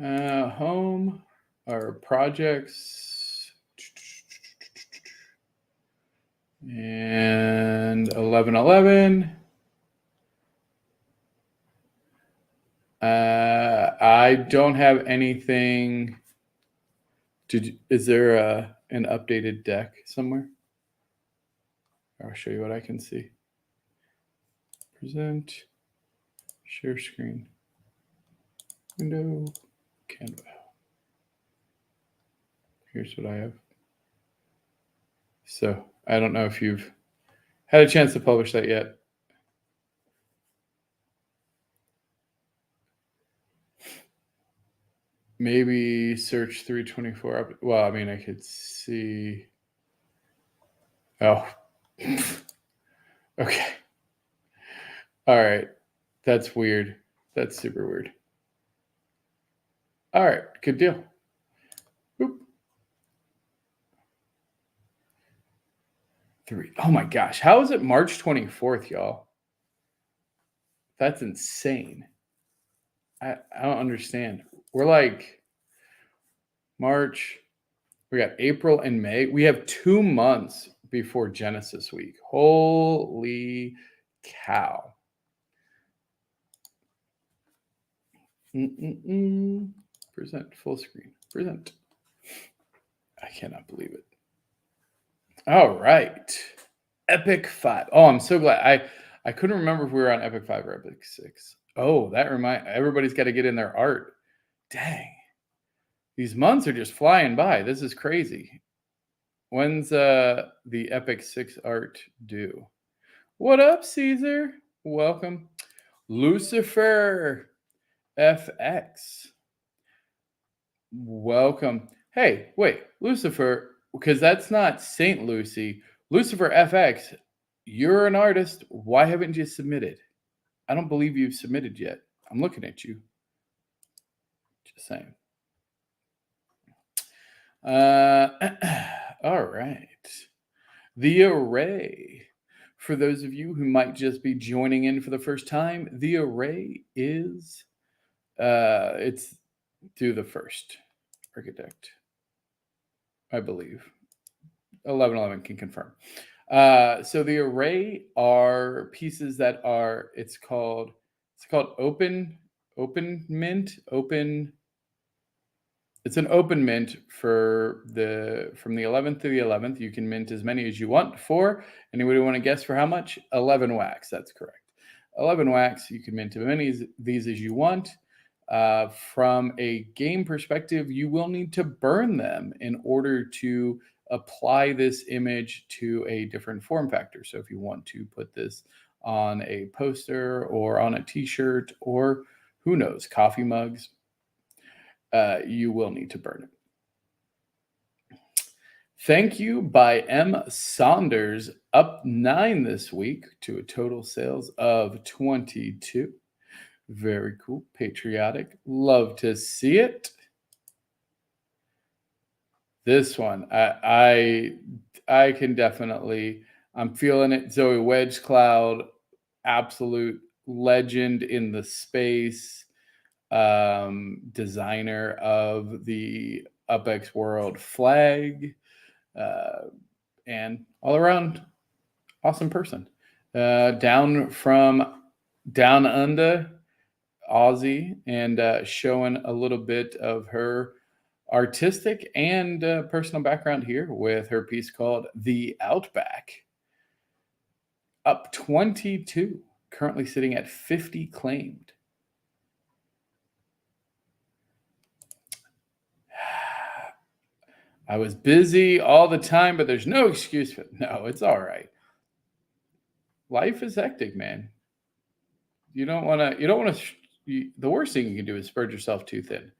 Home, our projects, and 1111. I don't have anything. Is there an updated deck somewhere? I'll show you what I can see. Present, share screen, window, Canva. Here's what I have. So I don't know if you've had a chance to publish that yet. Maybe search 324 up. Well, I mean, I could see. Oh. Okay. All right. That's weird. That's super weird. All right. Good deal. Boop. 3. Oh my gosh. How is it March 24th, y'all? That's insane. I don't understand. We're like March. We got April and May. We have 2 months before Genesis week. Holy cow. Present full screen. Present. I cannot believe it. All right. Epic 5. Oh, I'm so glad. I couldn't remember if we were on Epic 5 or Epic 6. Oh, everybody's got to get in their art. Dang. These months are just flying by. This is crazy. When's the Epic 6 art due? What up, Caesar? Welcome. Lucifer FX. Welcome. Hey, wait, Lucifer, because that's not Saint Lucy. Lucifer FX, you're an artist. Why haven't you submitted? I don't believe you've submitted yet. I'm looking at you. Just saying. All right. The Array. For those of you who might just be joining in for the first time, The Array is it's due the first architect, I believe. 1111 can confirm. So the Array are pieces that are it's called open mint. It's an open mint from the 11th to the 11th. You can mint as many as you want for. Anybody want to guess for how much? 11 wax. That's correct. 11 wax. You can mint as many of these as you want. From a game perspective, you will need to burn them in order to apply this image to a different form factor. So if you want to put this on a poster or on a t-shirt or who knows, coffee mugs, you will need to burn it. Thank you by M. Saunders, up 9 this week to a total sales of 22. Very cool. Patriotic. Love to see it. This one, I can definitely, I'm feeling it. Zoe Wedgecloud, absolute legend in the space, designer of the UpX World flag, and all around awesome person. Down under, Aussie, and showing a little bit of her artistic and personal background here with her piece called The Outback. Up 22, currently sitting at 50 claimed. I was busy all the time, but there's no excuse for it. No, it's all right. Life is hectic, man. You don't want to, the worst thing you can do is spread yourself too thin.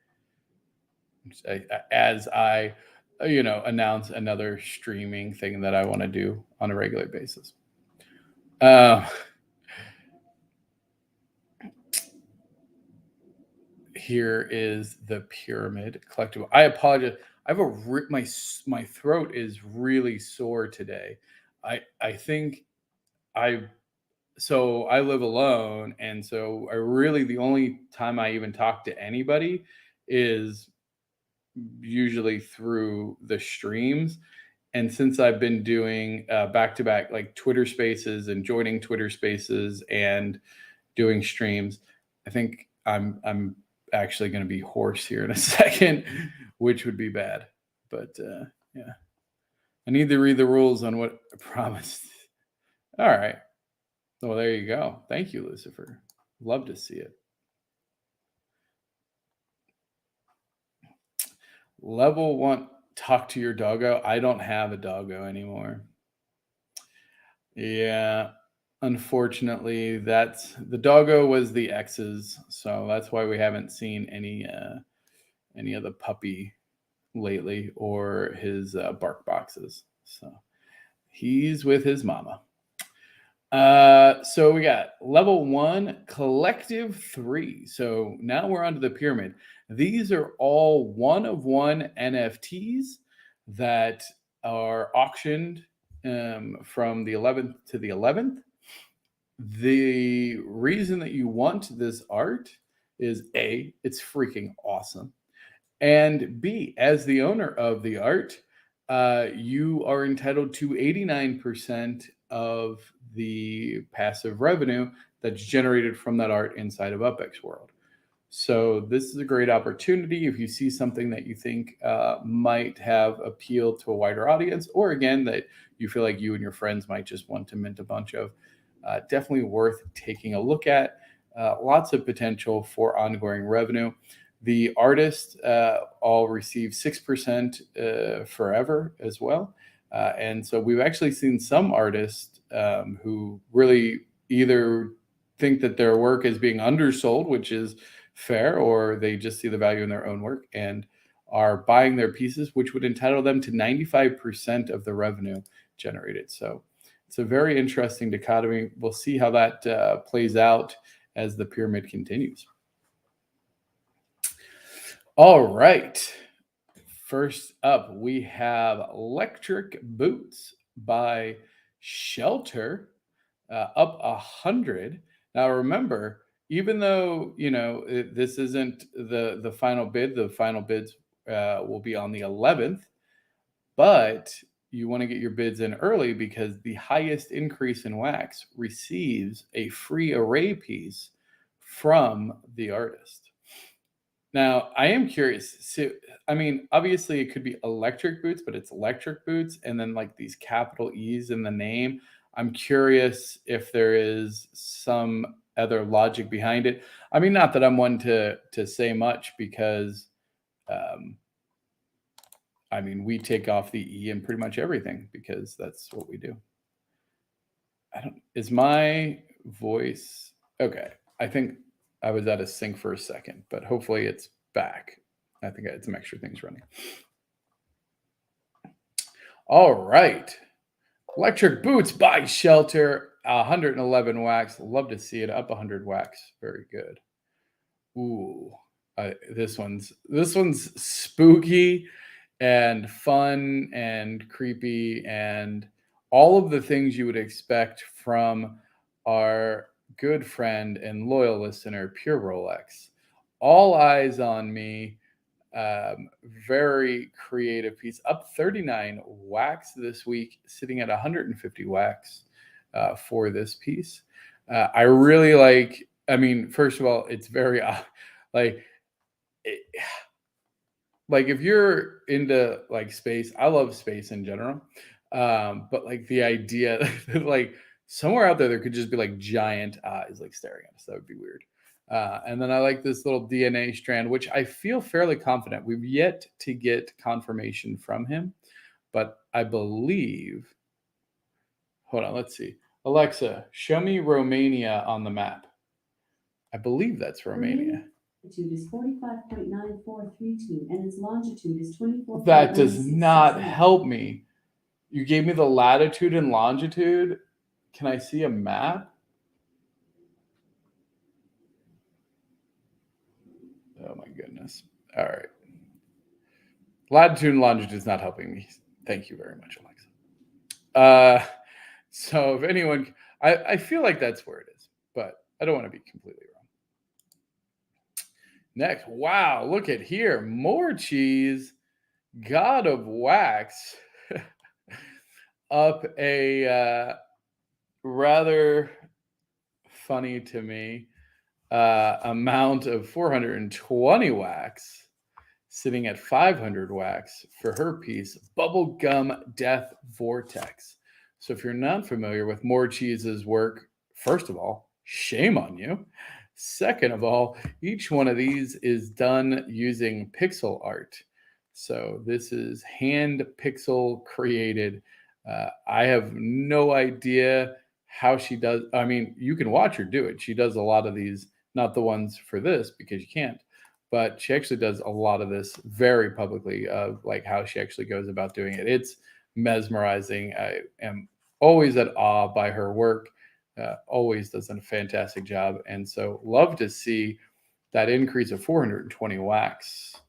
As I, announce another streaming thing that I want to do on a regular basis. Here is the Pyramid collectible. I apologize. I have my throat is really sore today. I think so I live alone, and so the only time I even talk to anybody is usually through the streams. And since I've been doing back to back like Twitter Spaces and joining Twitter Spaces and doing streams, I think I'm actually going to be hoarse here in a second, which would be bad. But yeah, I need to read the rules on what I promised. All right. Well, there you go. Thank you, Lucifer. Love to see it. Level 1, talk to your doggo. I don't have a doggo anymore. Yeah, unfortunately, that's the doggo was the ex's, so that's why we haven't seen any of the puppy lately or his bark boxes. So he's with his mama. So we got level 1, collective 3. So now we're onto the pyramid. These are all 1 of 1 NFTs that are auctioned from the 11th to the 11th. The reason that you want this art is A, it's freaking awesome. And B, as the owner of the art, you are entitled to 89% of the passive revenue that's generated from that art inside of UpX World. So this is a great opportunity if you see something that you think might have appeal to a wider audience, or again, that you feel like you and your friends might just want to mint a bunch of. Definitely worth taking a look at. Lots of potential for ongoing revenue. The artists all receive 6% forever as well. And so we've actually seen some artists who really either think that their work is being undersold, which is fair, or they just see the value in their own work and are buying their pieces, which would entitle them to 95% of the revenue generated. So it's a very interesting dichotomy. We'll see how that plays out as the pyramid continues. All right. First up, we have Electric Boots by Shelter, up 100. Now remember, even though this isn't the final bid, the final bids will be on the 11th, but you want to get your bids in early because the highest increase in wax receives a free array piece from the artist. Now, I am curious. So, I mean, obviously it could be Electric Boots, but it's Electric Boots and then like these capital E's in the name. I'm curious if there is some other logic behind it. I mean, not that I'm one to say much because I mean, we take off the E in pretty much everything because that's what we do. Is my voice okay? I think I was out of sync for a second, but hopefully it's back. I think I had some extra things running. All right. Electric Boots by Shelter, 111 wax. Love to see it. Up 100 wax. Very good. Ooh, this one's spooky and fun and creepy and all of the things you would expect from our good friend and loyal listener, Pure Rolex. All eyes on me. Very creative piece. Up 39 wax this week, sitting at 150 wax for this piece. I really like. I mean, first of all, it's very like. Like if you're into like space, I love space in general. But like the idea that like somewhere out there could just be like giant eyes like staring at us. That would be weird. And then I like this little DNA strand, which I feel fairly confident. We've yet to get confirmation from him, but I believe. Hold on, let's see. Alexa, show me Romania on the map. I believe that's Romania. Latitude is 45.9432 and its longitude is 24. That does not help me. You gave me the latitude and longitude. Can I see a map? Oh my goodness. All right. Latitude and longitude is not helping me. Thank you very much, Alexa. So if anyone, I feel like that's where it is, but I don't want to be completely wrong. Next, wow, look at here. More cheese. God of Wax up a rather funny to me amount of 420 wax, sitting at 500 wax for her piece, Bubblegum Death Vortex. So if you're not familiar with More Cheese's work, first of all, shame on you. Second of all, each one of these is done using pixel art. So this is hand pixel created. I have no idea how she does. I mean, you can watch her do it. She does a lot of these, not the ones for this because you can't, but she actually does a lot of this very publicly of like how she actually goes about doing it. It's mesmerizing. I am always at awe by her work. Always does a fantastic job, and so love to see that increase of 420 wax.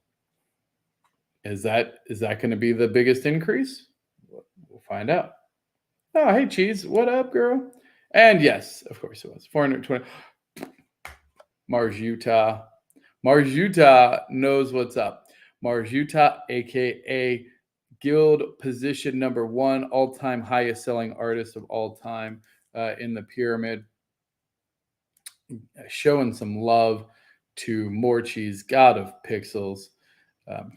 Is that going to be the biggest increase? We'll find out. Oh, hey, Cheese. What up, girl? And yes, of course it was 420. Mars, Utah. Mars, Utah knows what's up. Mars, Utah, aka Guild position number 1, all-time highest selling artist of all time in the pyramid. Showing some love to More Cheese, God of Pixels.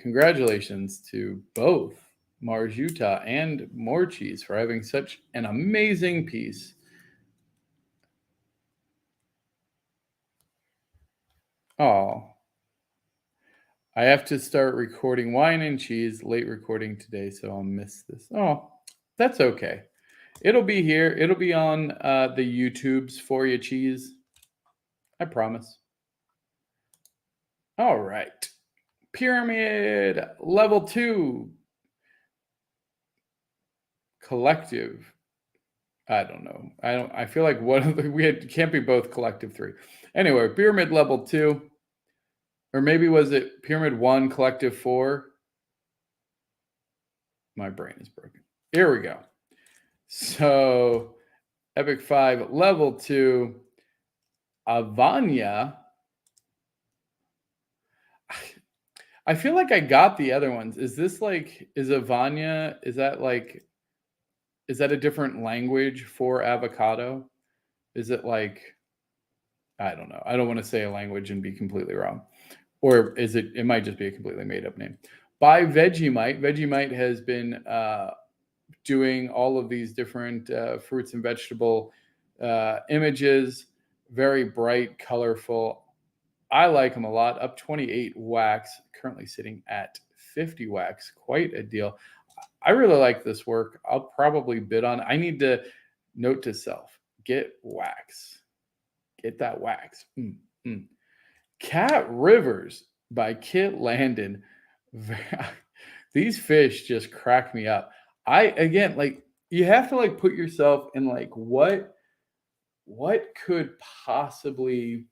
Congratulations to both Mars, Utah, and More Cheese for having such an amazing piece. Oh, I have to start recording Wine and Cheese, late recording today, so I'll miss this. Oh, that's okay. It'll be here. It'll be on the YouTubes for you, Cheese. I promise. All right. Pyramid level 2. Collective. I don't know. I feel like one of the can't be both collective 3. Anyway, pyramid level 2. Or maybe was it pyramid 1, collective 4? My brain is broken. Here we go. So Epic 5, level 2, Avanya. I feel like I got the other ones. Is Avanya, is that a different language for avocado? Is it like, I don't know. I don't want to say a language and be completely wrong. Or it might just be a completely made up name. By Vegemite. Vegemite has been doing all of these different fruits and vegetable images, very bright, colorful. I like them a lot. Up 28 wax, currently sitting at 50 wax. Quite a deal. I really like this work. I'll probably bid on. I need to note to self: get wax. Get that wax. Cat Rivers by Kit Landon. These fish just crack me up. You have to put yourself in what could possibly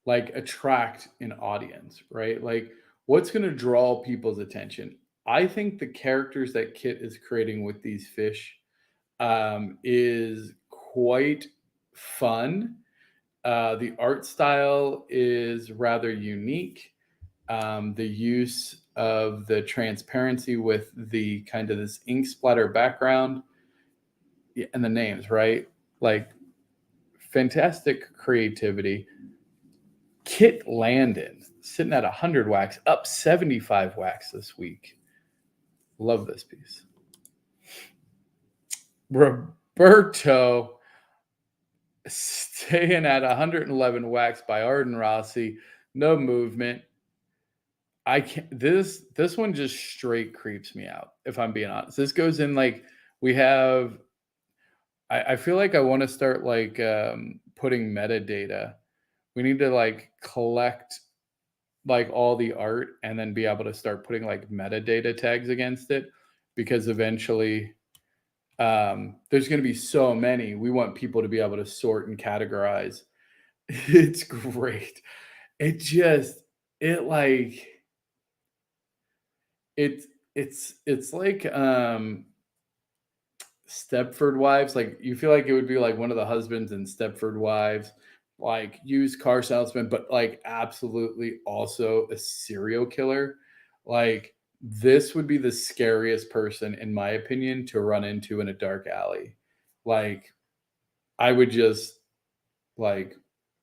attract an audience, right? Like what's going to draw people's attention? I think the characters that Kit is creating with these fish is quite fun. The art style is rather unique. The use of the transparency with the kind of this ink splatter background and the names, right? Like fantastic creativity. Kit Landon sitting at 100 wax, up 75 wax this week. Love this piece. Roberto staying at 111 wax by Arden Rossi. No movement. I can't. This one just straight creeps me out. If I'm being honest, this goes in we have. I feel like I want to start putting metadata. We need to collect all the art and then be able to start putting metadata tags against it, because eventually there's going to be so many. We want people to be able to sort and categorize. It's great. It's like Stepford Wives. Like you feel like it would be like one of the husbands in Stepford Wives, like used car salesman, but like absolutely also a serial killer. Like this would be the scariest person, in my opinion, to run into in a dark alley. Like I would just like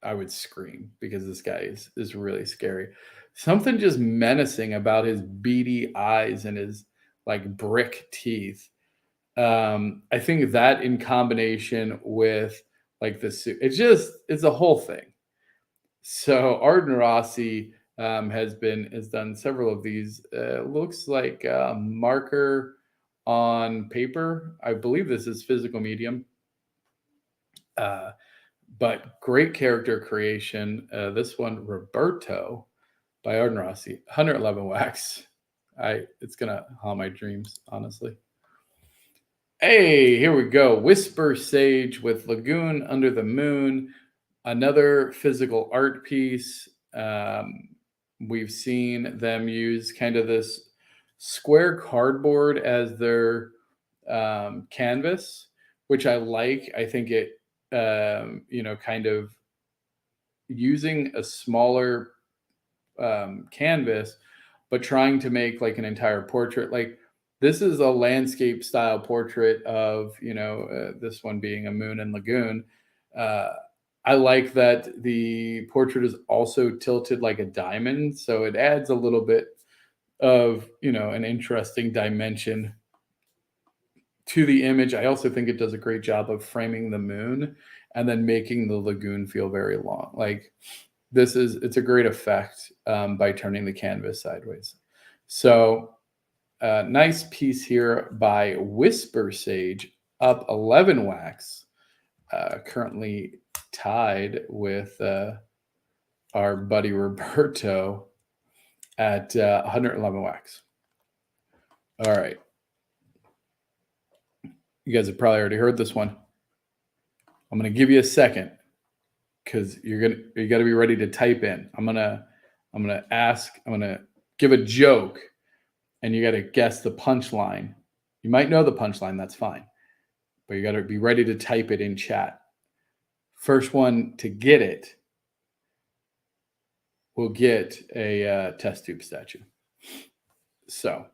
I would scream because this guy is really scary. Something just menacing about his beady eyes and his like brick teeth. I think that in combination with like the suit, it's a whole thing. So Arden Rossi has done several of these. Looks like a marker on paper. I believe this is physical medium. Uh, but great character creation. This one, Roberto by Arden Rossi, 111 wax. It's gonna haunt my dreams, honestly. Hey, here we go. Whisper Sage with Lagoon Under the Moon, another physical art piece. We've seen them use kind of this square cardboard as their canvas, which I like. I think it, kind of using a smaller canvas, but trying to make like an entire portrait. Like this is a landscape style portrait of, this one being a moon and lagoon. Uh, I like that the portrait is also tilted like a diamond, so it adds a little bit of, an interesting dimension to the image. I also think it does a great job of framing the moon and then making the lagoon feel very long. Like it's a great effect by turning the canvas sideways. So nice piece here by Whisper Sage, up 11 wax, currently tied with our buddy Roberto at 111 wax. All right. You guys have probably already heard this one. I'm going to give you a second because you got to be ready to type in. I'm going to give a joke and you got to guess the punchline. You might know the punchline, that's fine. But you got to be ready to type it in chat. First one to get it will get a test tube statue. So,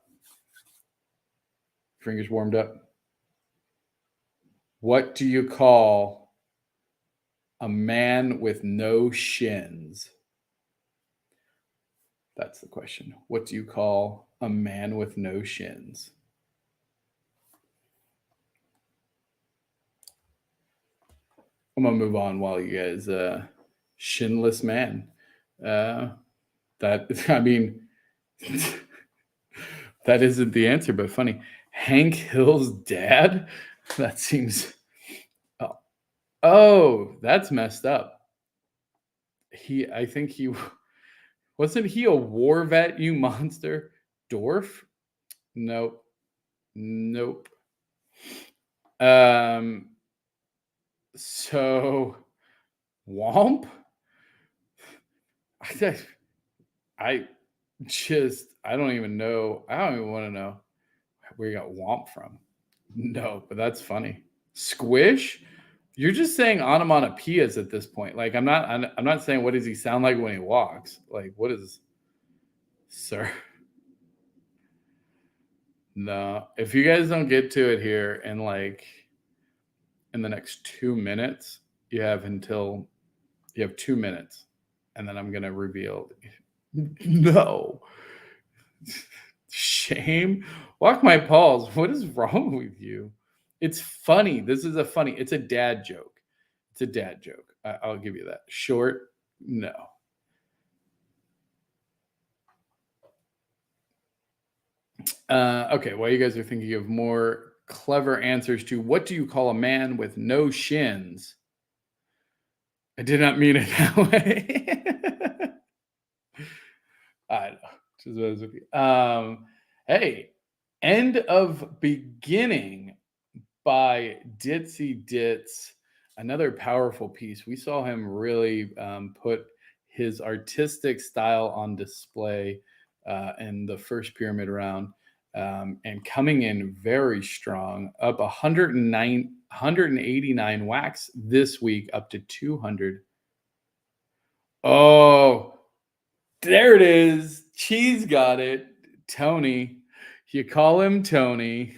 fingers warmed up. What do you call a man with no shins? That's the question. What do you call a man with no shins? I'm gonna move on while you guys shinless man. That I mean that isn't the answer, but funny. Hank Hill's dad? That seems oh, that's messed up. I think he wasn't he a war vet, you monster? Dorf? Nope. So Womp? I don't even know. I don't even want to know where you got Womp from. No, but that's funny. Squish? You're just saying onomatopoeias at this point. Like I'm not saying what does he sound like when he walks. Like what is sir? No. If you guys don't get to it here in the next 2 minutes, you have 2 minutes, and then I'm gonna reveal. No. Shame. Walk my balls. What is wrong with you? It's funny. It's a dad joke. It's a dad joke. I'll give you that. Short, no. Okay, while you guys are thinking of more clever answers to what do you call a man with no shins? I did not mean it that way. I know. Just what I was with you. Hey, End of Beginning by Ditsy Dits. Another powerful piece. We saw him really put his artistic style on display in the first pyramid round, and coming in very strong, up 189 wax this week, up to 200 Oh, there it is. Cheese got it. Tony. You call him Tony.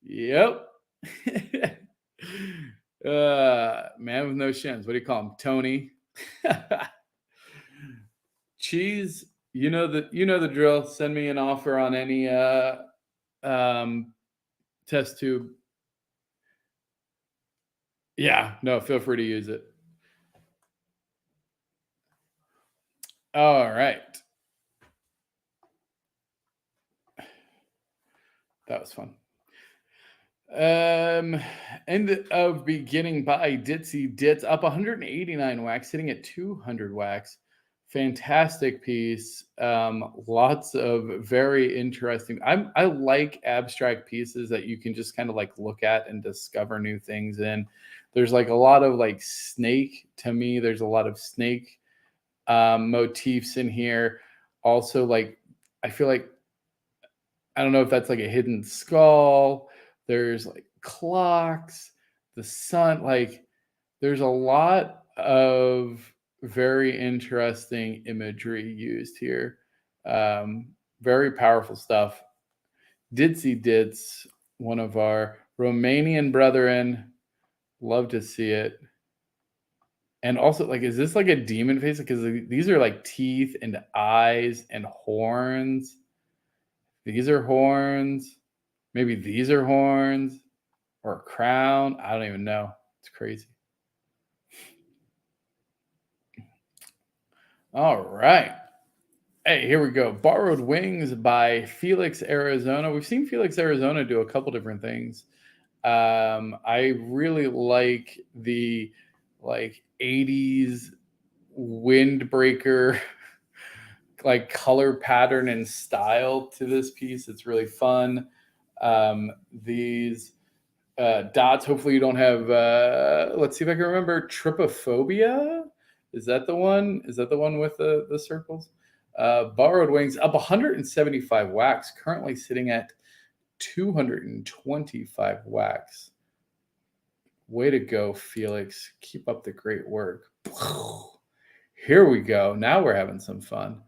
Yep. Man with no shins. What do you call him? Tony. Cheese, you know the drill. Send me an offer on any um test tube. Yeah, no, feel free to use it. All right. That was fun. End of beginning by Ditsy Dits up 189 wax, sitting at 200 wax. Fantastic piece. Lots of very interesting. I like abstract pieces that you can just kind of like look at and discover new things in. There's like a lot of like snake to me. There's a lot of snake motifs in here. Also, like I feel like I don't know if that's like a hidden skull. There's like clocks, the sun. Like there's a lot of very interesting imagery used here. Very powerful stuff. Ditsy Dits, one of our Romanian brethren. Love to see it. And also, like, is this like a demon face? Because these are like teeth and eyes and horns. These are horns. Maybe these are horns or a crown. I don't even know. It's crazy. All right. Hey, here we go. Borrowed Wings by Felix Arizona. We've seen Felix Arizona do a couple different things. I really like the like 80s windbreaker like color pattern and style to this piece. It's really fun. These dots, hopefully you don't have, let's see if I can remember, trypophobia. Is that the one? Is that the one with the circles? Borrowed Wings up 175 wax, currently sitting at 225 wax. Way to go, Felix. Keep up the great work. Here we go. Now we're having some fun.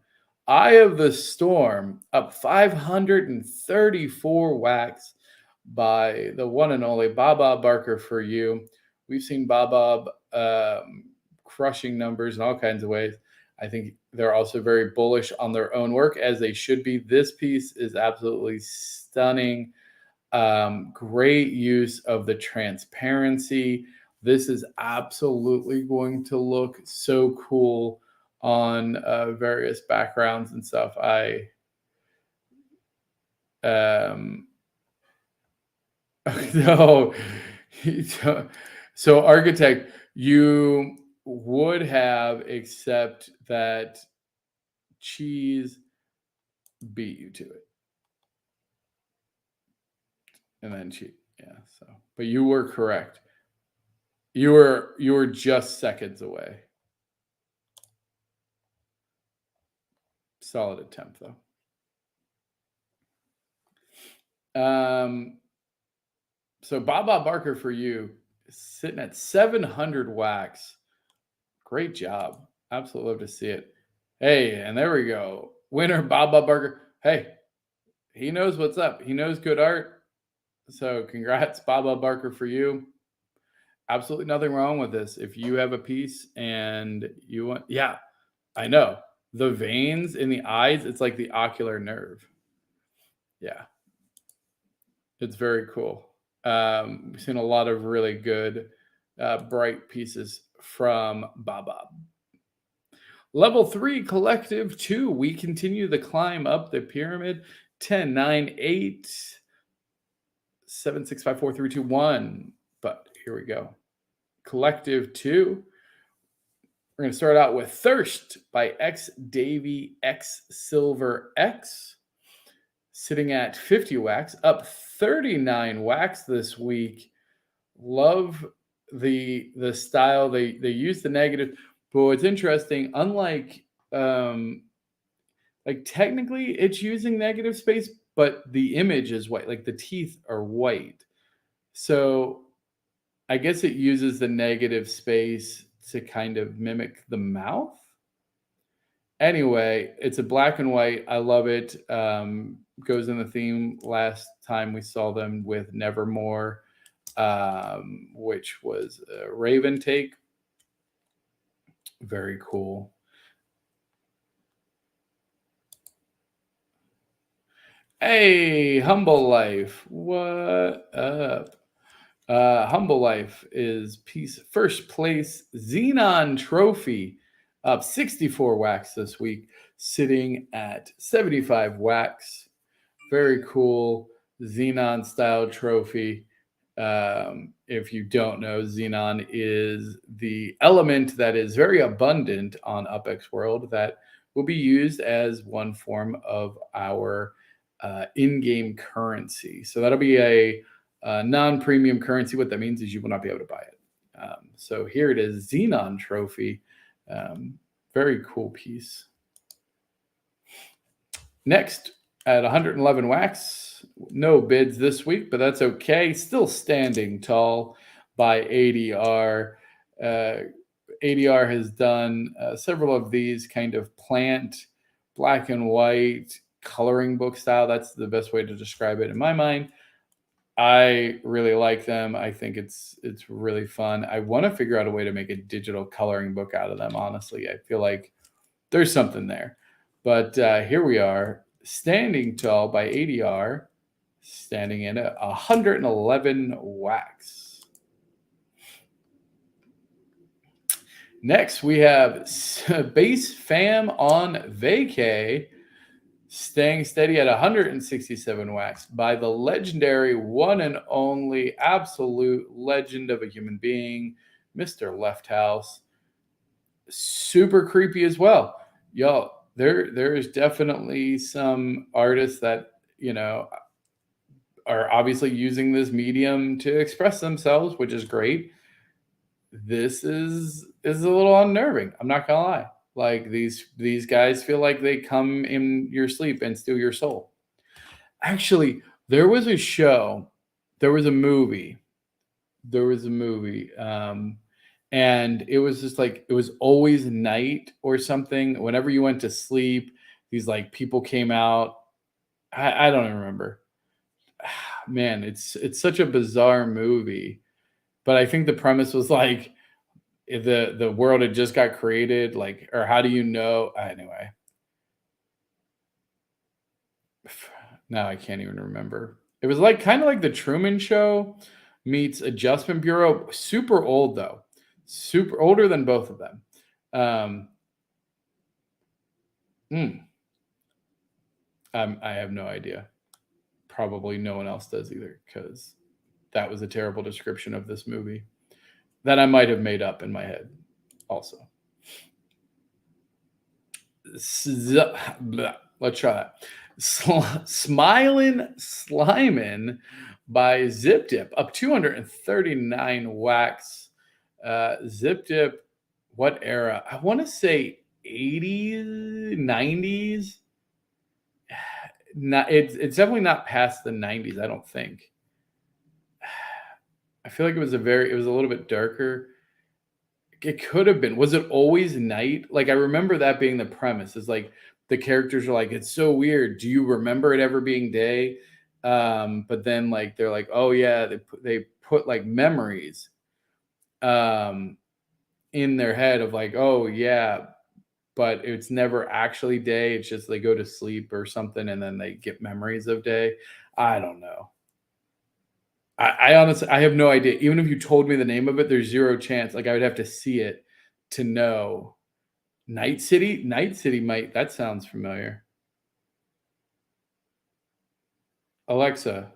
Eye of the Storm up 534 wax by the one and only Baba Barker for you. We've seen Baba crushing numbers in all kinds of ways. I think they're also very bullish on their own work, as they should be. This piece is absolutely stunning. Great use of the transparency. This is absolutely going to look so cool on various backgrounds and stuff. No. So architect, you would have, except that cheese beat you to it. And then so but you were correct. You were just seconds away. Solid attempt though. So Baba Barker for you, sitting at 700 wax. Great job. Absolutely love to see it. Hey, and there we go. Winner Baba Barker. Hey, he knows what's up. He knows good art. So congrats, Baba Barker, for you. Absolutely nothing wrong with this. If you have a piece and you want, yeah, I know. The veins in the eyes, it's like the ocular nerve. Yeah. It's very cool. We've seen a lot of really good, bright pieces from Baba. Level 3, Collective 2. We continue the climb up the pyramid. 10, 9, 8, 7, 6, 5, 4, 3, 2, 1. But here we go. Collective 2. We're going to start out with Thirst by X Davy X Silver X. Sitting at 50 wax, up 39 wax this week. Love the style. They use the negative, but what's interesting, unlike like technically it's using negative space, but the image is white, like the teeth are white. So I guess it uses the negative space to kind of mimic the mouth. Anyway, it's a black and white. I love it. Goes in the theme. Last time we saw them with Nevermore, which was a Raven take. Very cool. Hey, Humble Life, what up? Humble Life is first place Xenon Trophy, up 64 wax this week, sitting at 75 wax. Very cool Xenon style trophy. If you don't know, Xenon is the element that is very abundant on UpX World that will be used as one form of our in-game currency. So that'll be a non-premium currency. What that means is you will not be able to buy it. So here it is, Xenon Trophy. Very cool piece. Next, at 111 wax, no bids this week, but that's okay. Still standing tall by ADR. ADR has done several of these kind of plant, black and white, coloring book style. That's the best way to describe it in my mind. I really like them. I think it's really fun. I want to figure out a way to make a digital coloring book out of them, honestly. I feel like there's something there. But here we are, standing tall by ADR, standing in at 111 wax. Next, we have Base Fam on Vacay, staying steady at 167 wax by the legendary one and only absolute legend of a human being, Mr. Left House. Super creepy as well. Y'all, there is definitely some artists that, are obviously using this medium to express themselves, which is great. This is a little unnerving. I'm not gonna lie. Like these guys feel like they come in your sleep and steal your soul. Actually, there was a show, there was a movie, and it was just like, it was always night or something. Whenever you went to sleep, these like people came out. I don't even remember. Man, it's such a bizarre movie. But I think the premise was like the world had just got created, like, or how do you know? Anyway, now I can't even remember. It was like kind of like the Truman Show meets Adjustment Bureau. Super old though, super older than both of them. I have no idea. Probably no one else does either, because that was a terrible description of this movie that I might have made up in my head also. Let's try that. Smilin' Slimin' by Zip Dip, up 239 wax. Zip Dip, what era? I want to say 80s, 90s. It's definitely not past the 90s, I don't think. I feel like it was a little bit darker. It could have been. Was it always night? Like, I remember that being the premise. Is like the characters are like, it's so weird. Do you remember it ever being day? But then like they're like, oh yeah, they put like memories in their head of like, oh yeah, but it's never actually day. It's just they go to sleep or something and then they get memories of day. I don't know. I honestly, I have no idea. Even if you told me the name of it, there's zero chance. Like I would have to see it to know. Night City might, that sounds familiar. Alexa,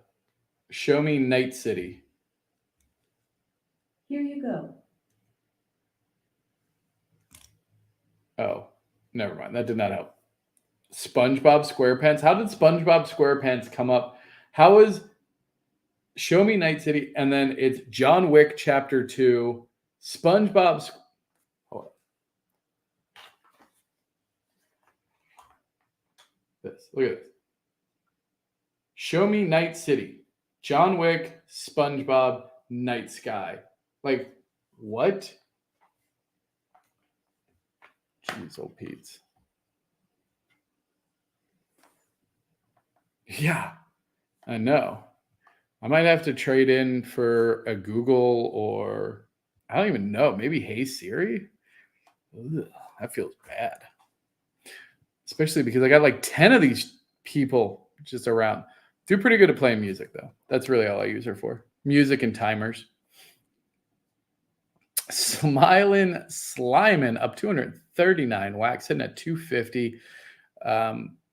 show me Night City. Here you go. Oh, never mind. That did not help. SpongeBob SquarePants. How did SpongeBob SquarePants come up? How is Show Me Night City, and then it's John Wick Chapter 2, SpongeBob. Hold on. Look at this. Show Me Night City, John Wick, SpongeBob, Night Sky. Like, what? Jeez, old Pete's. Yeah, I know. I might have to trade in for a Google, or I don't even know. Maybe Hey Siri. Ugh, that feels bad. Especially because I got like 10 of these people just around. Do pretty good at playing music, though. That's really all I use her for. Music and timers. Smiling Slimin up 239 wax, hitting at 250.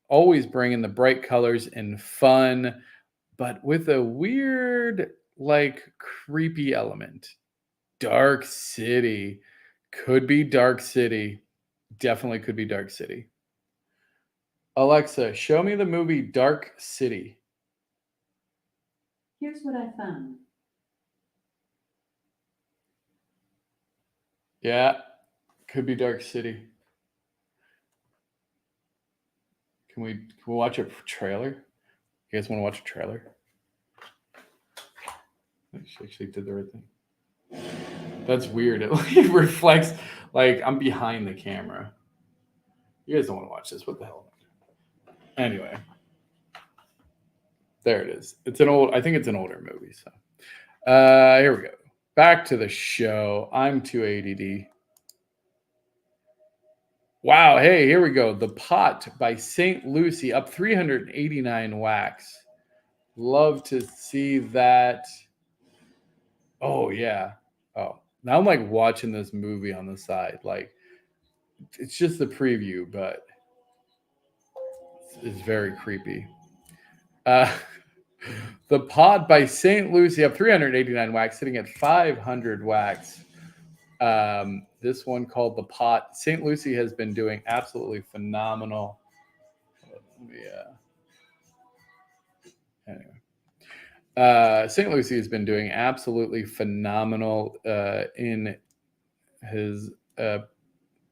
Always bringing the bright colors and fun, but with a weird, like, creepy element. Dark City. Could be Dark City. Definitely could be Dark City. Alexa, show me the movie Dark City. Here's what I found. Yeah, could be Dark City. Can we watch a trailer? You guys want to watch a trailer? She actually did the right thing. That's weird. It like reflects, like I'm behind the camera. You guys don't want to watch this. What the hell? Anyway, there it is. I think it's an older movie. So here we go. Back to the show. I'm too ADD. Wow. Hey, here we go. The Pot by St. Lucie up 389 wax. Love to see that. Oh, yeah. Oh, now I'm like watching this movie on the side. Like, it's just the preview, but it's very creepy. The Pod by St. Lucie up 389 wax, sitting at 500 wax. This one called The Pot. St. Lucie has been doing absolutely phenomenal. Anyway. St. Lucie has been doing absolutely phenomenal in his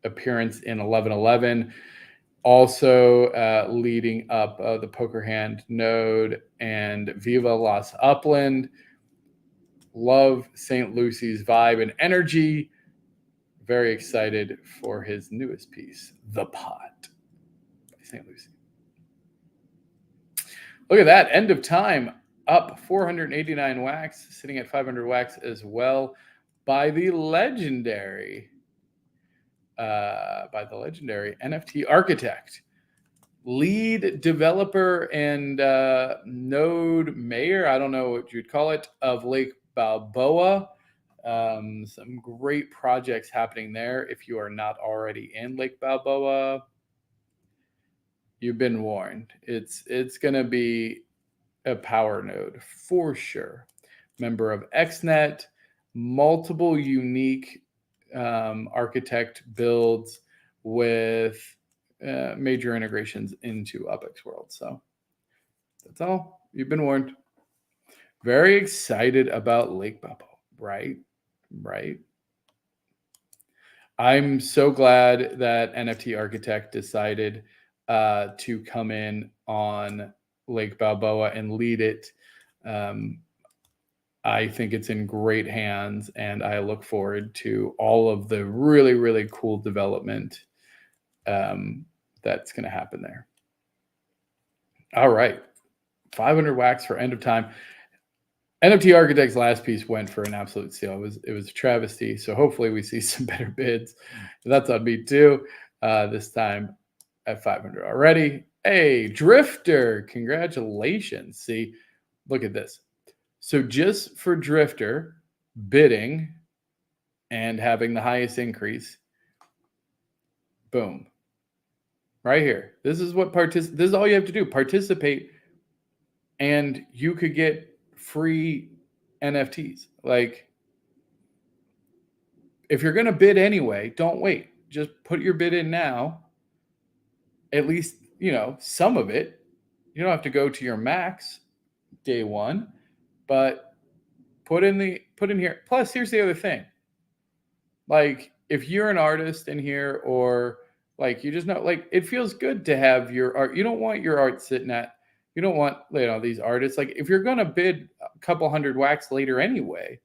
appearance in 1111. Also leading up the Poker Hand Node and Viva Las Upland. Love St. Lucie's vibe and energy. Very excited for his newest piece, The Pot by St. Lucie. Look at that. End of Time up 489 wax, sitting at 500 wax as well by the legendary NFT Architect, lead developer and node mayor, I don't know what you'd call it, of Lake Balboa. Some great projects happening there. If you are not already in Lake Balboa, you've been warned. It's going to be a power node for sure. Member of XNet, multiple unique architect builds with major integrations into UpX World. So that's all. You've been warned. Very excited about Lake Balboa, right? I'm so glad that NFT Architect decided to come in on Lake Balboa and lead it. I think it's in great hands, and I look forward to all of the really, really cool development that's going to happen there. All right. 500 wax for End of Time. NFT Architect's last piece went for an absolute steal. It was a travesty. So hopefully we see some better bids. That's on me too. This time at 500 already. Hey, Drifter, congratulations. See, look at this. So just for Drifter bidding and having the highest increase, boom, right here. This is what this is all you have to do. Participate, and you could get free NFTs. Like, if you're going to bid anyway, don't wait. Just put your bid in now. At least, some of it. You don't have to go to your max day one, but put in here. Plus, here's the other thing. Like, if you're an artist in here, or like, you just know, like, it feels good to have your art. You don't want your art sitting at, you don't want, these artists. Like, if you're going to bid a couple hundred wax later anyway,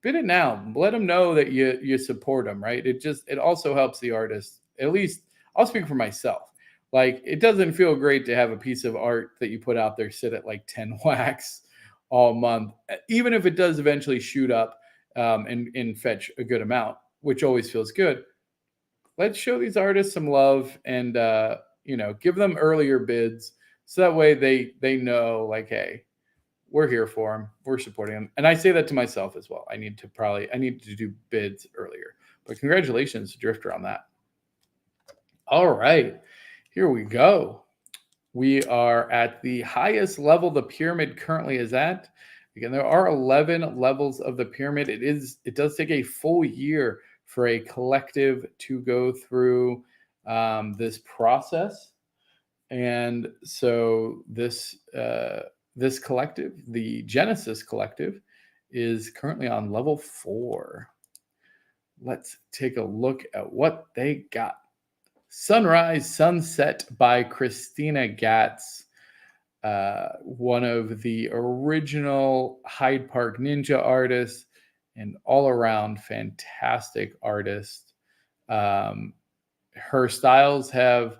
bid it now. Let them know that you support them, right? It also helps the artist At least I'll speak for myself. Like, it doesn't feel great to have a piece of art that you put out there sit at like 10 wax all month, even if it does eventually shoot up and fetch a good amount, which always feels good. Let's show these artists some love and give them earlier bids so that way they know, like, hey, we're here for them, we're supporting them. And I say that to myself as well. I need to do bids earlier. But congratulations, Drifter, on that. All right, here we go. We are at the highest level the pyramid currently is at. Again, there are 11 levels of the pyramid. It does take a full year for a collective to go through this process. And so this collective, the Genesis collective, is currently on level 4. Let's take a look at what they got. Sunrise Sunset by Christina Gatz, one of the original Hyde Park Ninja artists and all around fantastic artist. Her styles have,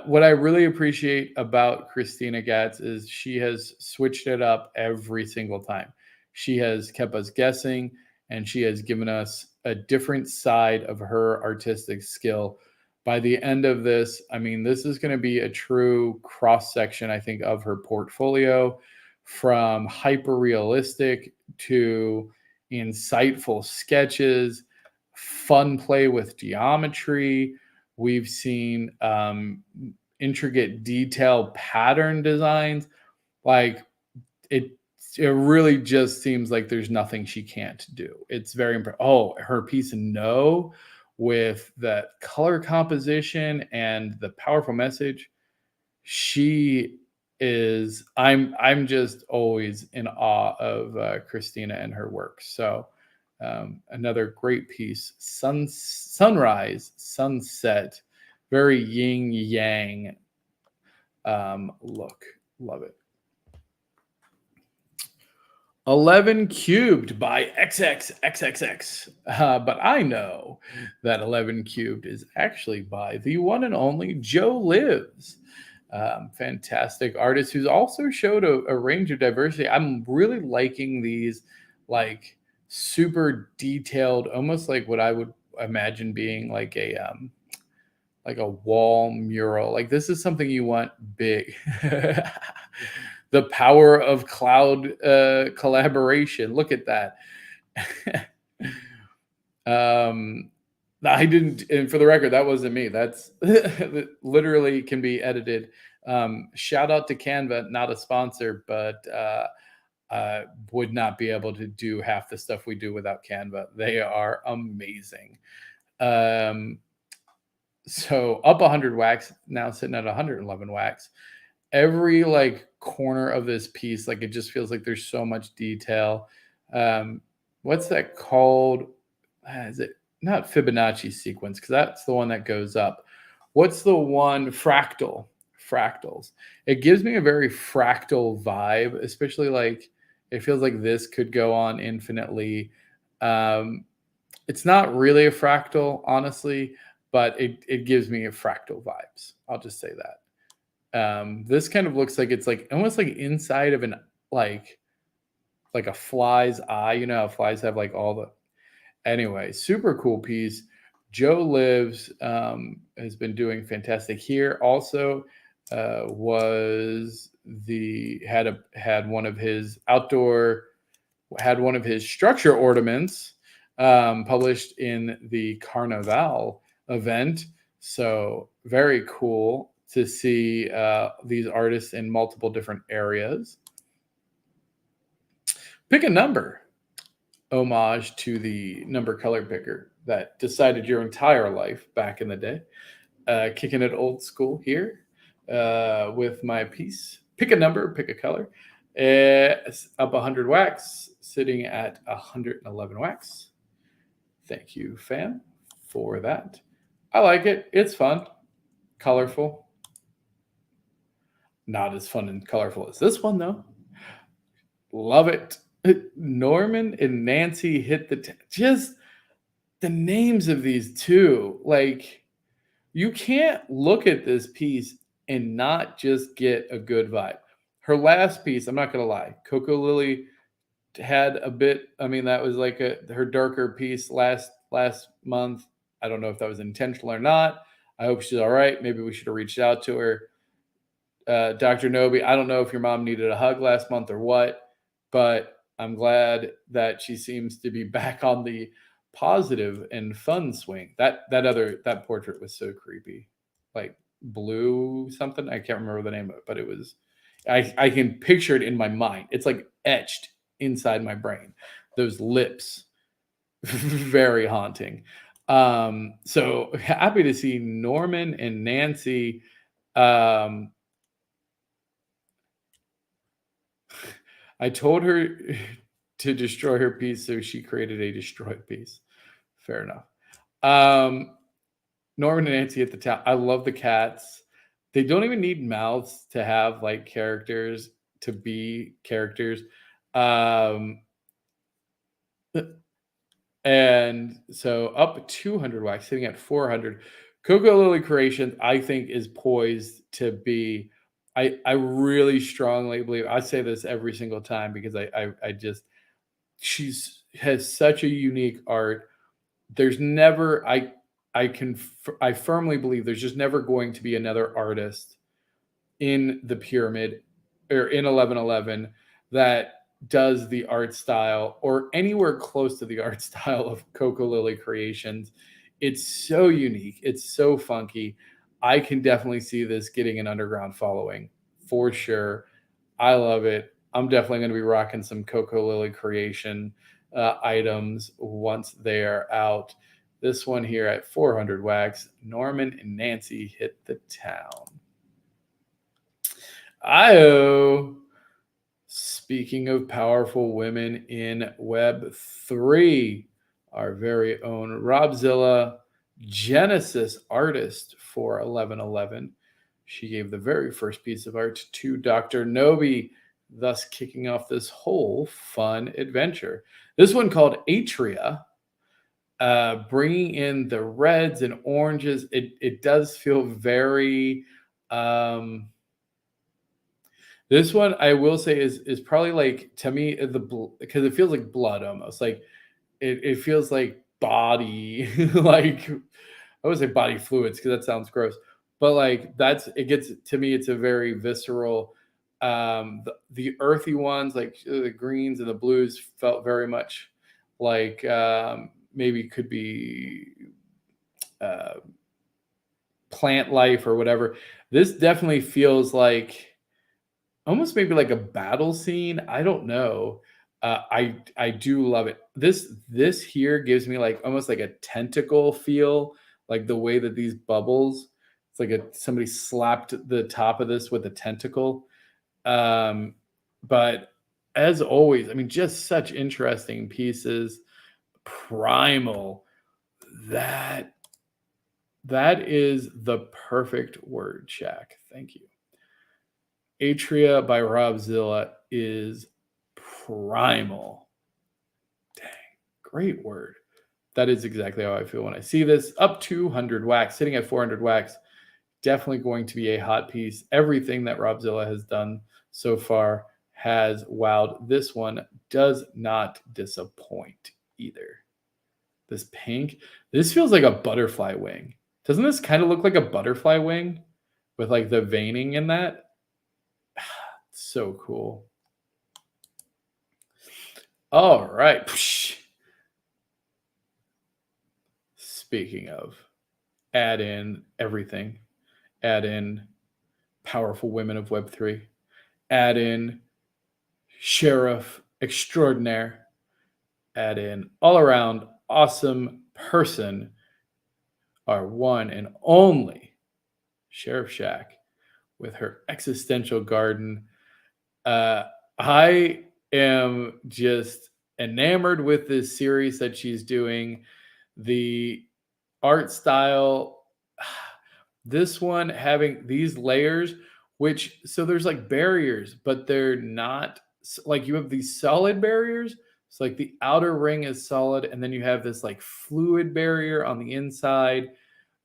what I really appreciate about Christina Gatz is she has switched it up every single time. She has kept us guessing, and she has given us a different side of her artistic skill. By the end of this, I mean, this is going to be a true cross section, I think, of her portfolio, from hyper realistic to insightful sketches, fun play with geometry. We've seen intricate detail pattern designs. Like, it really just seems like there's nothing she can't do. It's very impressive. Oh, her piece No, with that color composition and the powerful message, I'm just always in awe of Christina and her work. So another great piece, Sunrise Sunset, very yin yang look. Love it. 11 Cubed by XXXXX. But I know that 11 Cubed is actually by the one and only Joe Lives. Fantastic artist who's also showed a range of diversity. I'm really liking these, like, super detailed, almost like what I would imagine being like a wall mural. Like, this is something you want big. The power of cloud collaboration. Look at that. I didn't, and for the record, that wasn't me. That's literally can be edited. Shout out to Canva, not a sponsor, but would not be able to do half the stuff we do without Canva. They are amazing. So up 100 wax, now sitting at 111 wax. Every like corner of this piece, like, it just feels like there's so much detail. What's that called? Is it not Fibonacci sequence? Because that's the one that goes up. What's the one? Fractals. It gives me a very fractal vibe, especially like it feels like this could go on infinitely. It's not really a fractal, honestly, but it gives me a fractal vibes. I'll just say that. This kind of looks like it's like almost like inside of an like a fly's eye. You know how flies have like all the, anyway, super cool piece. Joe Lives has been doing fantastic here. Also had one of his structure ornaments published in the Carnival event. So very cool to see these artists in multiple different areas. Pick a number. Homage to the number color picker that decided your entire life back in the day. Kicking it old school here with my piece. Pick a number, pick a color. Up 100 wax, sitting at 111 wax. Thank you, fam, for that. I like it. It's fun, colorful. Not as fun and colorful as this one, though. Love it. Norman and Nancy hit just the names of these two. Like, You can't look at this piece and not just get a good vibe. Her last piece, I'm not gonna lie, Coco Lily had a bit. I mean, that was like her darker piece last month. I don't know if that was intentional or not. I hope she's all right. Maybe we should have reached out to her. Dr. Nobi, I don't know if your mom needed a hug last month or what, but I'm glad that she seems to be back on the positive and fun swing. That portrait was so creepy, like blue something. I can't remember the name of it, but it was. I can picture it in my mind. It's like etched inside my brain. Those lips, very haunting. So happy to see Norman and Nancy. Um, I told her to destroy her piece, so she created a destroyed piece. Fair enough. Norman and Nancy at the top. I love the cats. They don't even need mouths to have like characters to be characters. Um, and so up 200 wax, sitting at 400. Coco Lily Creations, I think, is poised to be. I really strongly believe. I say this every single time because I just she's has such a unique art. There's never I firmly believe there's just never going to be another artist in the pyramid or in 1111 that does the art style or anywhere close to the art style of Coco Lily Creations. It's so unique. It's so funky. I can definitely see this getting an underground following for sure. I love it. I'm definitely going to be rocking some Coco Lily Creation items once they are out. This one here at 400 wax, Norman and Nancy hit the town. Io. Speaking of powerful women in Web3, our very own Robzilla, Genesis artist for 1111. She gave the very first piece of art to Dr. Nobi, thus kicking off this whole fun adventure. This one called Atria, bringing in the reds and oranges. It does feel very. This one I will say is probably like to me because it feels like blood almost like it feels like body like I would say body fluids because that sounds gross, but like it gets to me it's a very visceral. The earthy ones like the greens and the blues felt very much like maybe could be uh, plant life or whatever. This definitely feels like almost maybe like a battle scene. I don't know. I do love it. This here gives me like almost like a tentacle feel, like the way that these bubbles. It's like somebody slapped the top of this with a tentacle. Um, but as always, I mean, just such interesting pieces. Primal. That that is the perfect word, Shaq. Thank you. Atria by Robzilla is primal. Dang, great word. That is exactly how I feel when I see this. Up 200 wax, sitting at 400 wax. Definitely going to be a hot piece. Everything that Robzilla has done so far has wowed. This one does not disappoint either. This pink, this feels like a butterfly wing. Doesn't this kind of look like a butterfly wing with like the veining in that? So cool. All right. Speaking of, add in everything. Add in powerful women of Web3. Add in sheriff extraordinaire. Add in all around awesome person. Our one and only Sheriff Shack with her existential garden. I am just enamored with this series that she's doing. The art style, this one having these layers, which so there's like barriers, but they're not like you have these solid barriers. So like the outer ring is solid, and then you have this like fluid barrier on the inside.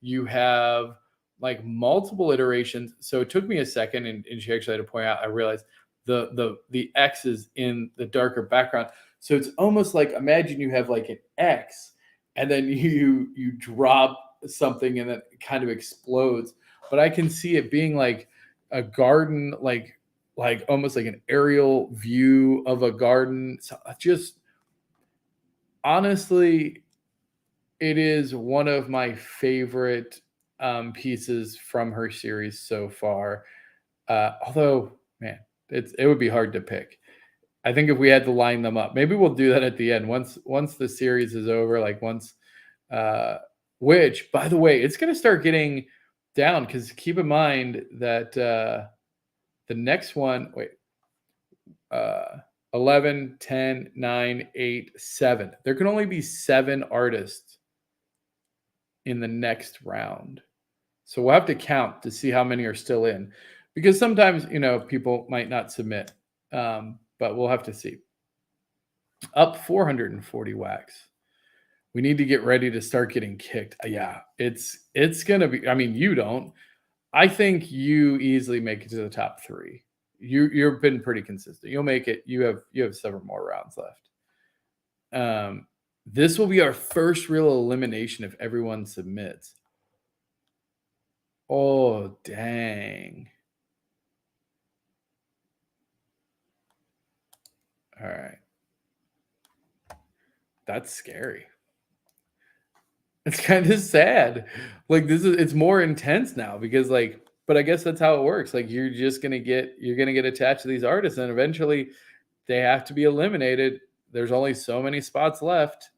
You have like multiple iterations. So it took me a second, and she actually had to point out, I realized the X is in the darker background. So it's almost like, imagine you have like an X, and then you drop something and then it kind of explodes. But I can see it being like a garden, like almost like an aerial view of a garden. So just honestly, it is one of my favorite pieces from her series so far. Although, man, it would be hard to pick. I think if we had to line them up, maybe we'll do that at the end once the series is over. Like once, uh, which by the way, it's going to start getting down, because keep in mind that the next one, wait, uh, 11, 10, 9, 8, 7. There can only be 7 artists in the next round. So we'll have to count to see how many are still in, because sometimes, people might not submit, but we'll have to see. Up 440 wax. We need to get ready to start getting kicked. Yeah, it's gonna be. I mean, you don't. I think you easily make it to the top 3. You've been pretty consistent. You'll make it. You have several more rounds left. This will be our first real elimination if everyone submits. Oh, dang. All right. That's scary. It's kind of sad. Like it's more intense now, because but I guess that's how it works. Like you're gonna get attached to these artists, and eventually they have to be eliminated. There's only so many spots left.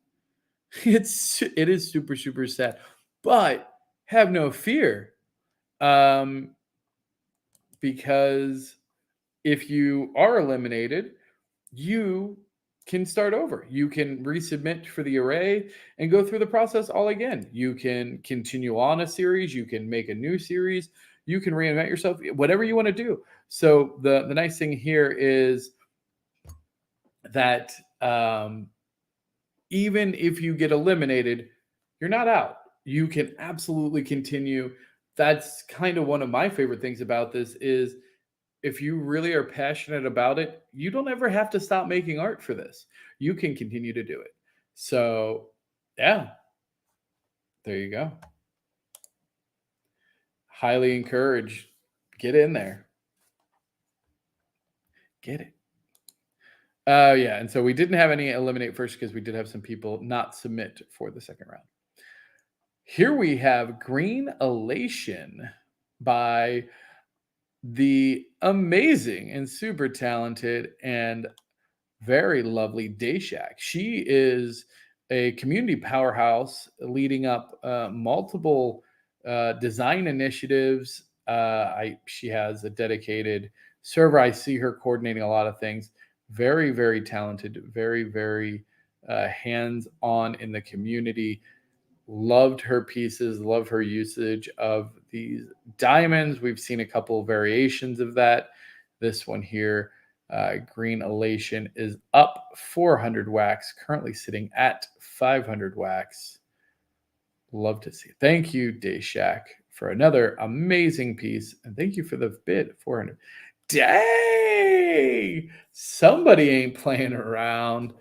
It is super, super sad. But have no fear. Because if you are eliminated, you can start over. You can resubmit for the array and go through the process all again. You can continue on a series. You can make a new series. You can reinvent yourself, whatever you want to do. So the nice thing here is that even if you get eliminated, you're not out. You can absolutely continue. That's kind of one of my favorite things about this is, if you really are passionate about it, you don't ever have to stop making art for this. You can continue to do it. So, yeah, there you go. Highly encourage. Get in there. Get it. Yeah, and so we didn't have any eliminate first because we did have some people not submit for the second round. Here we have Green Elation by the amazing and super talented and very lovely Dayshak. She is a community powerhouse, leading up multiple design initiatives. She has a dedicated server. I see her coordinating a lot of things. Very, very talented. Very, very hands-on in the community. Loved her pieces. Love her usage of these diamonds. We've seen a couple of variations of that. This one here, Green Elation, is up 400 wax, currently sitting at 500 wax. Love to see it. Thank you, Dayshak, for another amazing piece. And thank you for the bid, 400. Dang! Somebody ain't playing around.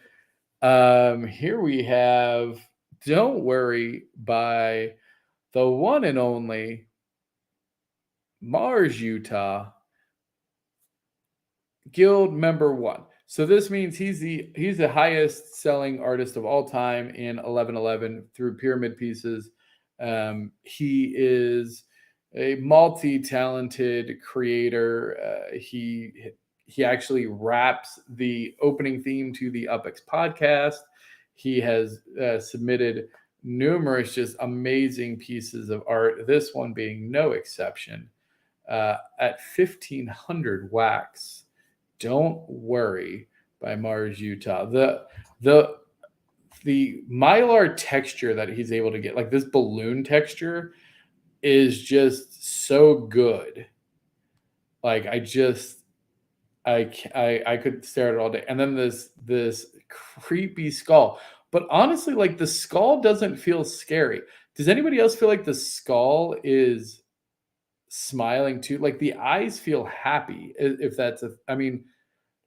Here we have Don't Worry by the one and only Mars, Utah. Guild member 1. So this means he's the highest selling artist of all time in 1111 through Pyramid Pieces. He is a multi-talented creator. He actually raps the opening theme to the UpX podcast. He has submitted numerous just amazing pieces of art, this one being no exception. At 1500 wax, Don't Worry by Mars, Utah. The mylar texture that he's able to get, like this balloon texture, is just so good. Like I could stare at it all day. And then this creepy skull. But honestly, like the skull doesn't feel scary. Does anybody else feel like the skull is smiling too? Like the eyes feel happy. If that's a, I mean,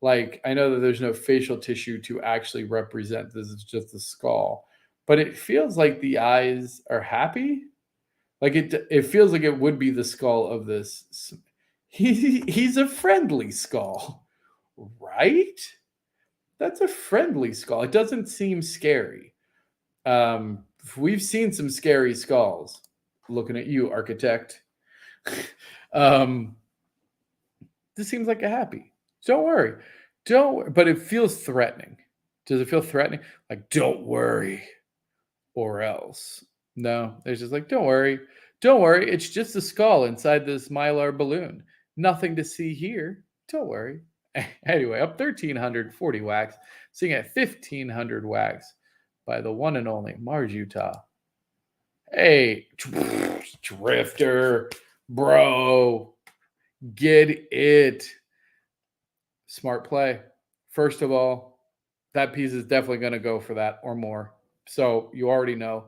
like I know that there's no facial tissue to actually represent this. It's just the skull, but it feels like the eyes are happy. Like it feels like it would be the skull of this. He's a friendly skull, right? That's a friendly skull. It doesn't seem scary. We've seen some scary skulls. Looking at you, architect. um, this seems like a happy. Don't worry. Don't. But it feels threatening. Does it feel threatening? Like, don't worry, or else. No, it's just like, don't worry. Don't worry. It's just a skull inside this mylar balloon. Nothing to see here. Don't worry. Anyway, up 1,340 wax, seeing at 1,500 wax by the one and only Mars, Utah. Hey, Drifter, bro, get it. Smart play. First of all, that piece is definitely going to go for that or more. So you already know.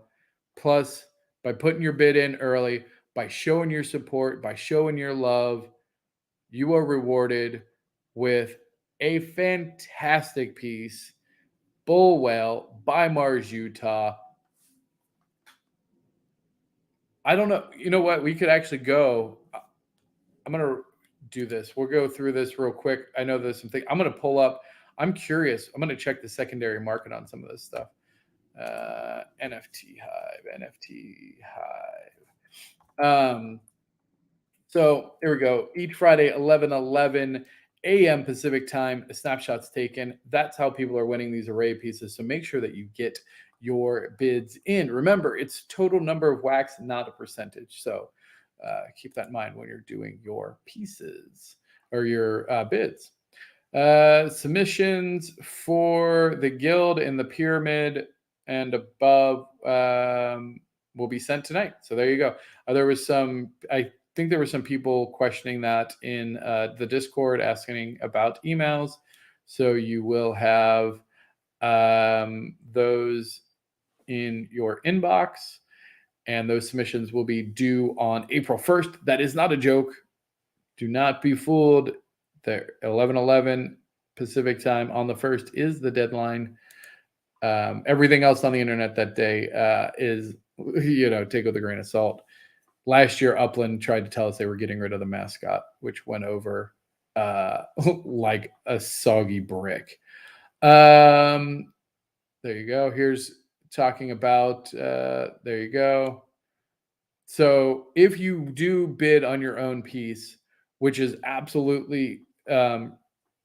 Plus, by putting your bid in early, by showing your support, by showing your love, you are rewarded with a fantastic piece, Bull Whale by Mars, Utah. I don't know. You know what? We could actually go. I'm going to do this. We'll go through this real quick. I know there's some things. I'm going to pull up. I'm curious. I'm going to check the secondary market on some of this stuff. NFT Hive. So here we go. Each Friday, 11:11 a.m. Pacific time, a snapshot's taken. That's how people are winning these array pieces. So make sure that you get your bids in. Remember, it's total number of wax, not a percentage. So keep that in mind when you're doing your pieces or your bids. Submissions for the guild in the pyramid and above will be sent tonight. So there you go. There was some, I think there were some people questioning that in the Discord, asking about emails. So you will have those in your inbox, and those submissions will be due on April 1st. That is not a joke. Do not be fooled. The 11:11 Pacific time on the 1st is the deadline. Everything else on the internet that day is, take with a grain of salt. Last year, Upland tried to tell us they were getting rid of the mascot, which went over like a soggy brick. There you go. Here's talking about, there you go. So if you do bid on your own piece, which is absolutely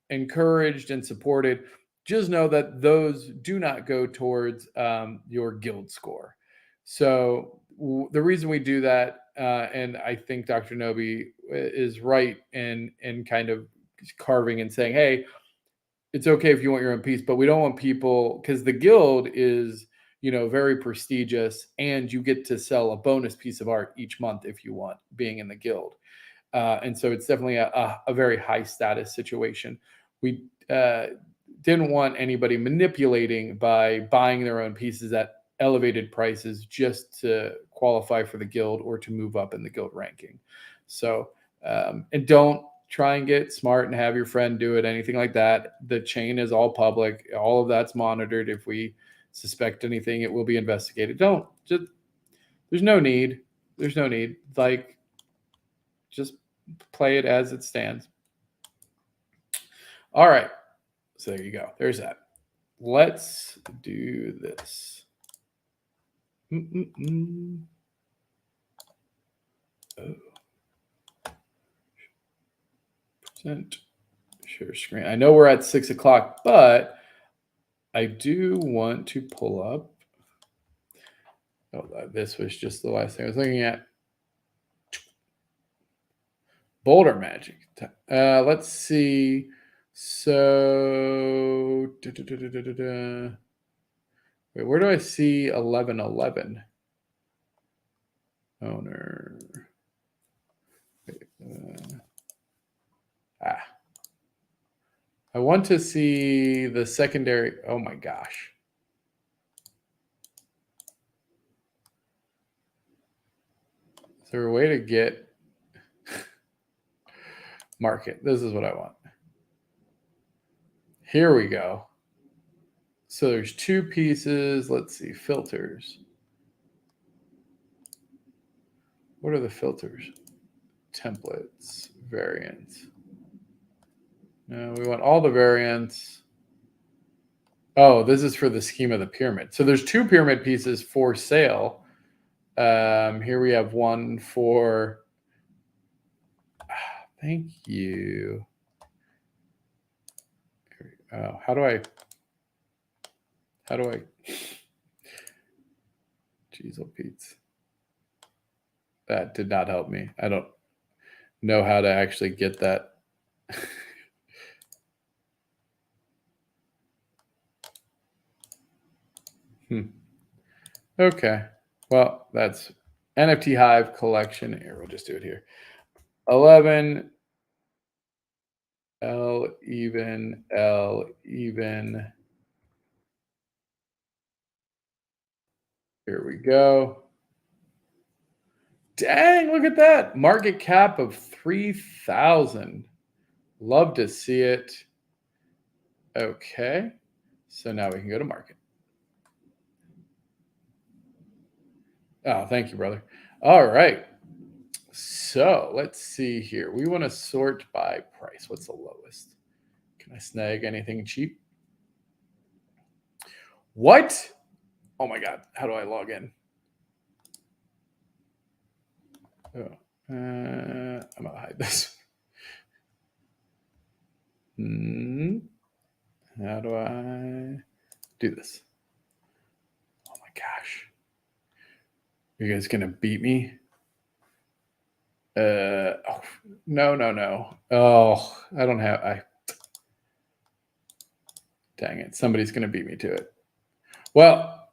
encouraged and supported, just know that those do not go towards your guild score. So the reason we do that, and I think Dr. Nobi is right in kind of carving and saying, hey, it's okay if you want your own piece, but we don't want people, because the guild is, very prestigious, and you get to sell a bonus piece of art each month if you want, being in the guild. And so it's definitely a very high status situation. We didn't want anybody manipulating by buying their own pieces at elevated prices just to qualify for the guild or to move up in the guild ranking. So, and don't try and get smart and have your friend do it, anything like that. The chain is all public. All of that's monitored. If we suspect anything, it will be investigated. There's no need. Like, just play it as it stands. All right. So there you go. There's that. Let's do this. Oh. Present. Share screen. I know we're at 6 o'clock, but I do want to pull up. Oh, this was just the last thing I was looking at. Boulder Magic. Let's see. So, wait, where do I see 11:11? Owner. I want to see the secondary. Oh my gosh. Is there a way to get market? This is what I want. Here we go. So there's two pieces. Let's see, filters. What are the filters? Templates, variants. No, we want all the variants. Oh, this is for the scheme of the pyramid. So there's two pyramid pieces for sale. Here we have one for, thank you. Oh, how do I, jeez, oh Pete's. That did not help me. I don't know how to actually get that. Okay. Well, that's NFT Hive collection. Here, we'll just do it here. 11 L even. Here we go. Dang, look at that. Market cap of 3,000. Love to see it. Okay. So now we can go to market. Oh, thank you, brother. All right. So let's see here. We want to sort by price. What's the lowest? Can I snag anything cheap? What? Oh my God. How do I log in? Oh, I'm going to hide this. How do I do this? Oh my gosh. You guys going to beat me? Oh, no. Oh, I don't have, dang it. Somebody's going to beat me to it. Well,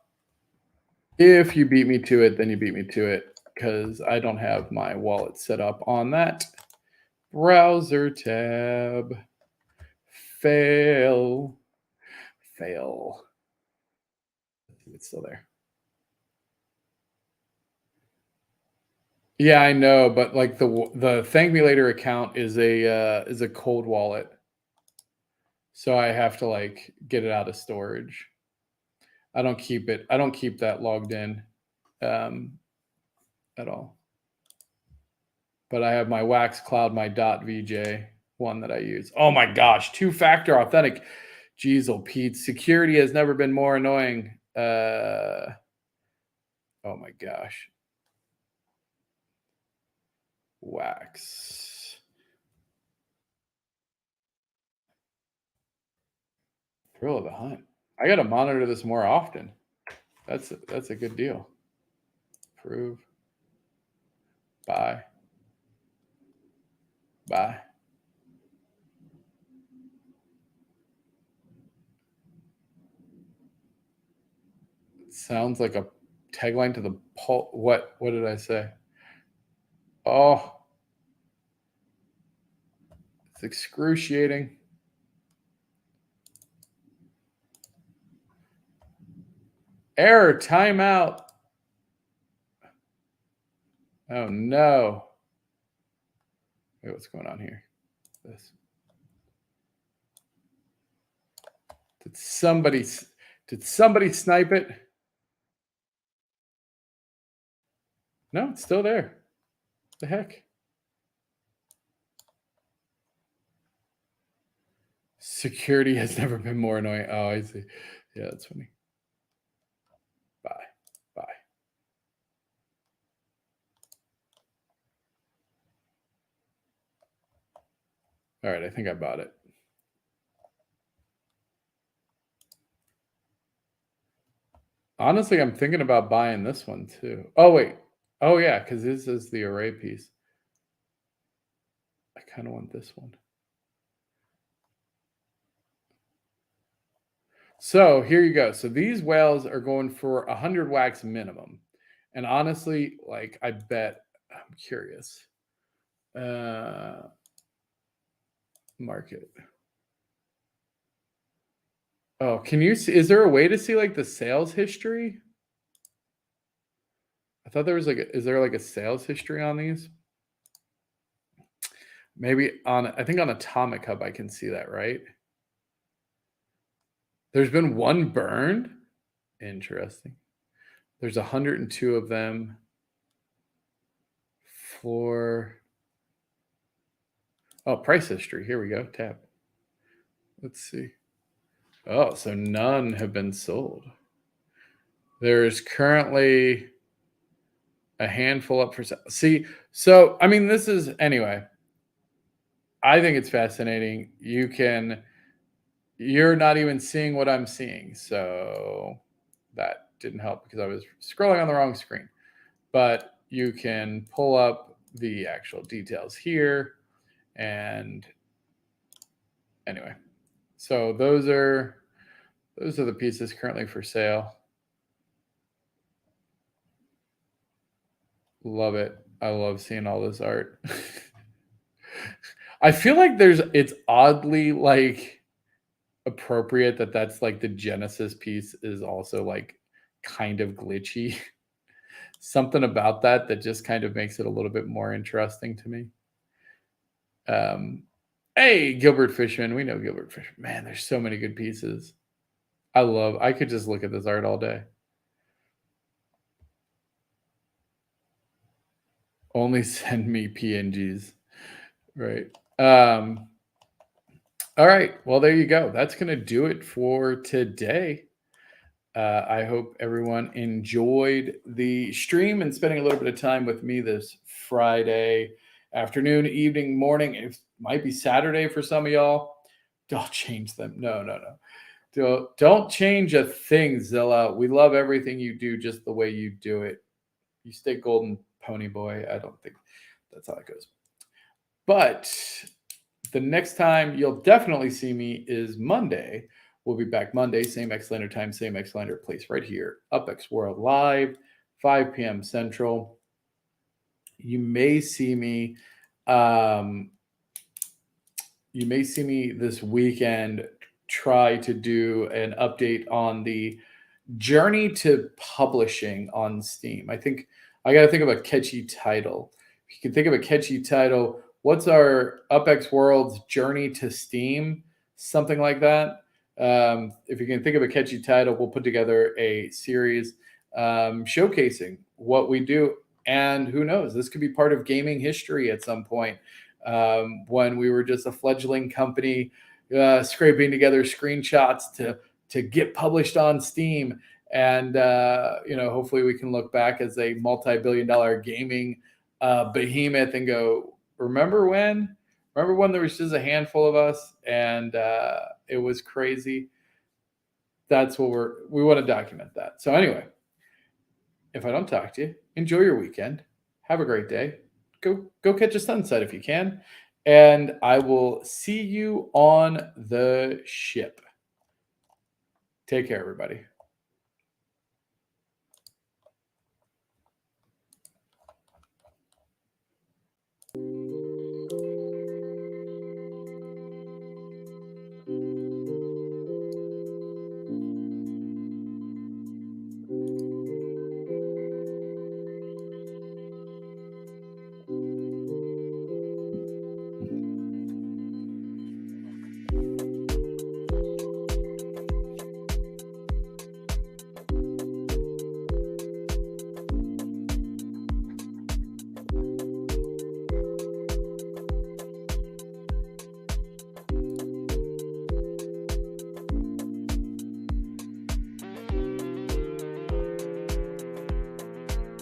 if you beat me to it, then you beat me to it because I don't have my wallet set up on that browser tab. Fail. It's still there. Yeah, I know, but like the Thank Me Later account is a cold wallet. So I have to like get it out of storage. I don't keep that logged in at all. But I have my Wax Cloud, my .vj one that I use. Oh my gosh, two-factor authentic. Jeez, oh Pete, security has never been more annoying. Oh my gosh. Wax. Thrill of the hunt. I got to monitor this more often. That's a good deal. Approve. Buy. It sounds like a tagline to the poll. What did I say? Oh, it's excruciating. Error, timeout. Oh no. Wait, what's going on here? This. Did somebody snipe it? No, it's still there. What the heck? Security has never been more annoying. Oh, I see. Yeah, that's funny. Bye. All right, I think I bought it. Honestly, I'm thinking about buying this one too. Oh, wait. Oh, yeah, because this is the array piece. I kind of want this one. So here you go. So these whales are going for 100 wax minimum. And honestly, like I bet, I'm curious. Market. Oh, can you see, is there a way to see like the sales history? thought there was like, is there like a sales history on these? Maybe I think on Atomic Hub, I can see that, right? There's been one burned. Interesting. There's 102 of them for, oh, price history. Here we go. Tab. Let's see. Oh, so none have been sold. There's currently a handful up for sale. See, so I mean, this is anyway. I think it's fascinating. You're not even seeing what I'm seeing. So that didn't help because I was scrolling on the wrong screen. But you can pull up the actual details here. And anyway, so those are the pieces currently for sale. Love it. I love seeing all this art. I feel like it's oddly like appropriate that that's like the Genesis piece is also like kind of glitchy. Something about that just kind of makes it a little bit more interesting to me. Hey, Gilbert Fishman. We know Gilbert Fishman. Man, there's so many good pieces. I could just look at this art all day. Only send me PNGs. Right. All right. Well, there you go. That's going to do it for today. I hope everyone enjoyed the stream and spending a little bit of time with me this Friday afternoon, evening, morning. It might be Saturday for some of y'all. Don't change them. No. Don't change a thing, Zilla. We love everything you do just the way you do it. You stay golden, pony boy. I don't think that's how it goes. But the next time you'll definitely see me is Monday. We'll be back Monday, same Xlander time, same Xlander place right here. UpX World Live, 5 p.m. Central. You may see me this weekend try to do an update on the journey to publishing on Steam. I think I got to think of a catchy title. If you can think of a catchy title, what's our UpX World's journey to Steam? Something like that. If you can think of a catchy title, we'll put together a series showcasing what we do. And who knows, this could be part of gaming history at some point, when we were just a fledgling company scraping together screenshots to get published on Steam. And, hopefully we can look back as a multi-billion-dollar gaming behemoth and go, remember when there was just a handful of us and it was crazy? That's what we want to document that. So anyway, if I don't talk to you, enjoy your weekend. Have a great day. Go catch a sunset if you can. And I will see you on the ship. Take care, everybody.